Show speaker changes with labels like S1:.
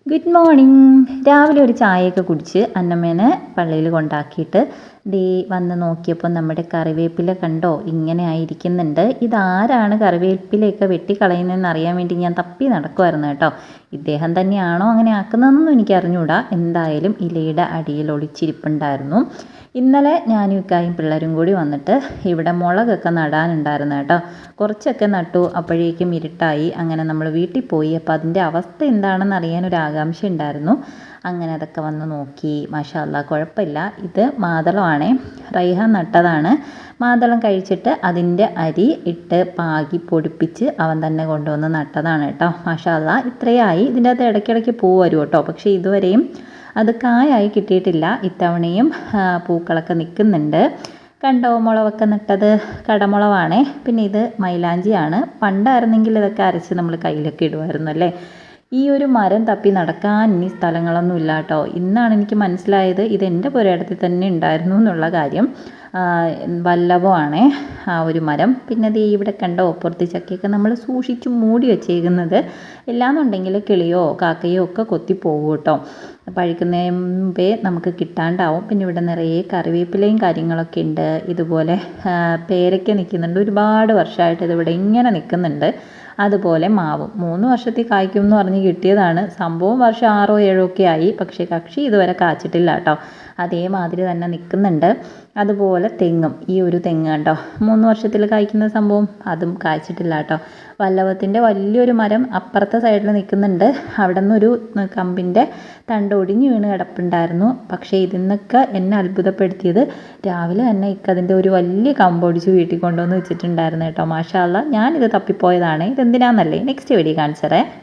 S1: Good morning. രാവിലെ ഒരു ചായയൊക്കെ കുടിച്ച് അന്നമ്മേനെ പള്ളിയിൽ കൊണ്ടാക്കിയിട്ട് വന്ന് നോക്കിയപ്പോൾ നമ്മുടെ കറിവേപ്പില കണ്ടോ ഇങ്ങനെ ആയിരിക്കുന്നുണ്ട്. ഇതാരാണ് കറിവേപ്പിലയൊക്കെ വെട്ടിക്കളയുന്നതെന്ന് അറിയാൻ വേണ്ടി ഞാൻ തപ്പി നടക്കുമായിരുന്നു കേട്ടോ. ഇദ്ദേഹം തന്നെയാണോ അങ്ങനെ ആക്കുന്നതെന്നൊന്നും എനിക്ക് അറിഞ്ഞുകൂടാ. എന്തായാലും ഇലയുടെ അടിയിൽ ഒളിച്ചിരിപ്പുണ്ടായിരുന്നു. ഇന്നലെ ഞാനും ഇക്കായും പിള്ളേരും കൂടി വന്നിട്ട് ഇവിടെ മുളകൊക്കെ നടാനുണ്ടായിരുന്നു കേട്ടോ. കുറച്ചൊക്കെ നട്ടു, അപ്പോഴേക്കും ഇരുട്ടായി. അങ്ങനെ നമ്മൾ വീട്ടിൽ പോയി. അപ്പോൾ അതിൻ്റെ അവസ്ഥ എന്താണെന്ന് അറിയാനൊരു ആകാംക്ഷ ഉണ്ടായിരുന്നു. അങ്ങനെ അതൊക്കെ വന്ന് നോക്കി. മാഷാ അല്ലാ, കുഴപ്പമില്ല. ഇത് മാതളമാണേ, റൈഹാൻ നട്ടതാണ്. മാതളം കഴിച്ചിട്ട് അതിൻ്റെ അരി ഇട്ട് പാകി പൊടിപ്പിച്ച് അവൻ തന്നെ കൊണ്ടുവന്ന് നട്ടതാണ് കേട്ടോ. മാഷാ അല്ലാ, ഇത്രയായി. ഇതിൻ്റെ അകത്ത് ഇടയ്ക്കിടയ്ക്ക് പൂ വരും കേട്ടോ. പക്ഷേ ഇതുവരെയും അത് കായായി കിട്ടിയിട്ടില്ല. ഇത്തവണയും പൂക്കളൊക്കെ നിൽക്കുന്നുണ്ട്. കണ്ടോ, മുളകൊക്കെ നട്ടത് കടമുളകാണേ. പിന്നെ ഇത് മൈലാഞ്ചിയാണ്. പണ്ടായിരുന്നെങ്കിൽ ഇതൊക്കെ അരച്ച് നമ്മൾ കയ്യിലൊക്കെ ഇടുമായിരുന്നു അല്ലേ. ഈ ഒരു മരം തപ്പി നടക്കാൻ ഇനി സ്ഥലങ്ങളൊന്നും ഇല്ല കേട്ടോ. ഇന്നാണ് എനിക്ക് മനസ്സിലായത് ഇത് എൻ്റെ പുരയിടത്തിൽ തന്നെ ഉണ്ടായിരുന്നു എന്നുള്ള കാര്യം. വല്ലഭമാണേ ആ ഒരു മരം. പിന്നെ ദേ ഇവിടെ കണ്ടോ, പുറത്ത് ചക്കയൊക്കെ നമ്മൾ സൂക്ഷിച്ച് മൂടി വെച്ചേക്കുന്നത്. ഇല്ലാന്നുണ്ടെങ്കിൽ കിളിയോ കാക്കയോ ഒക്കെ കൊത്തിപ്പോകും കേട്ടോ. പഴുക്കുന്നതിന് മുമ്പേ നമുക്ക് കിട്ടാണ്ടാവും. പിന്നെ ഇവിടെ നിറയെ കറിവേപ്പിലയും കാര്യങ്ങളൊക്കെ ഉണ്ട്. ഇതുപോലെ പേരയ്ക്ക നിൽക്കുന്നുണ്ട്. ഒരുപാട് വർഷമായിട്ട് ഇതിവിടെ ഇങ്ങനെ നിൽക്കുന്നുണ്ട്. അതുപോലെ മാവും 3 വർഷത്തിൽ കായ്ക്കും എന്ന് പറഞ്ഞ് കിട്ടിയതാണ്. സംഭവം വർഷം 6 7 ഒക്കെ ആയി. പക്ഷേ കക്ഷി ഇതുവരെ കാച്ചിട്ടില്ല കേട്ടോ. അതേമാതിരി തന്നെ നിൽക്കുന്നുണ്ട്. അതുപോലെ തെങ്ങും, ഈ ഒരു തെങ്ങ് കണ്ടോ, 3 വർഷത്തിൽ കായ്ക്കുന്ന സംഭവം, അതും കായ്ച്ചിട്ടില്ല കേട്ടോ. വല്ലഭത്തിൻ്റെ വലിയൊരു മരം അപ്പുറത്തെ സൈഡിൽ നിൽക്കുന്നുണ്ട്. അവിടെ നിന്നൊരു കമ്പിൻ്റെ തണ്ട് ഒടിഞ്ഞു വീണ് കിടപ്പുണ്ടായിരുന്നു. പക്ഷേ ഇതിന്നൊക്കെ എന്നെ അത്ഭുതപ്പെടുത്തിയത് രാവിലെ തന്നെ ഇക്കതിൻ്റെ ഒരു വലിയ കമ്പൊടിച്ച് വീട്ടിൽ കൊണ്ടുവന്ന് വെച്ചിട്ടുണ്ടായിരുന്നു കേട്ടോ. മാഷാ അല്ലാ, ഞാനിത് തപ്പിപ്പോയതാണ്. ഇതെന്തിനാണെന്നല്ലേ നെക്സ്റ്റ് വീഡിയോ കാണിച്ചതേ.